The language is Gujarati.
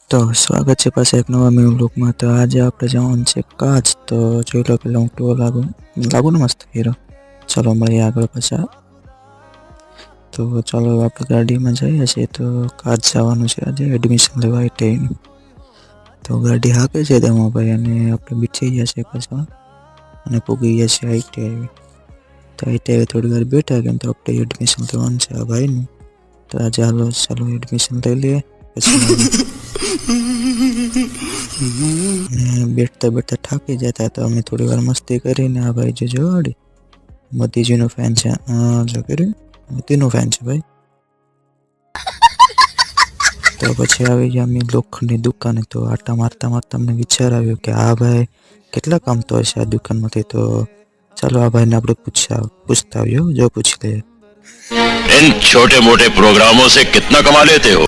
તો સ્વાગત છે પાછા એક નવા ન્યૂ લુકમાં। તો આજે આપણે જવાનું છે કાચ। તો જોઈ લો પેલા હું કેવો લાગુ ને મસ્ત હીરો। ચાલો મળીએ આગળ પાછા। તો ચાલો આપણે ગાડીમાં જઈએ છીએ। તો કાચ જવાનું છે આજે એડમિશન લેવા ITI। તો ગાડી હાકે છે તેમાં ભાઈ અને આપણે બેસી ગયા છે પાછા અને પૂગી ગયા છે ITI। તો ITI થોડી વાર બેઠા કેમ તો આપણે એડમિશન લેવાનું છે આ ભાઈનું। તો આજે ચાલો એડમિશન લઈ લઈએ પછી બેઠતા બેઠતા થાકી જતા તો અમે થોડી વાર મસ્તી કરીને આ ભાઈ જો જોવાડી મોતીજીનો ફેન છે। જો કર્યું મોતીનો ફેન છે ભાઈ। તો પછી આવી ગયા અમે લોખંડની દુકાને। તો આટા મારતા મારતા અમને વિચાર આવ્યો કે આ ભાઈ કેટલા કામતો હશે આ દુકાનમાંથી। તો ચાલો આ ભાઈને આપણે પૂછતા આવ્યો જો પૂછી લઈએ। इन छोटे मोटे प्रोग्रामों से कितना कमा लेते हो?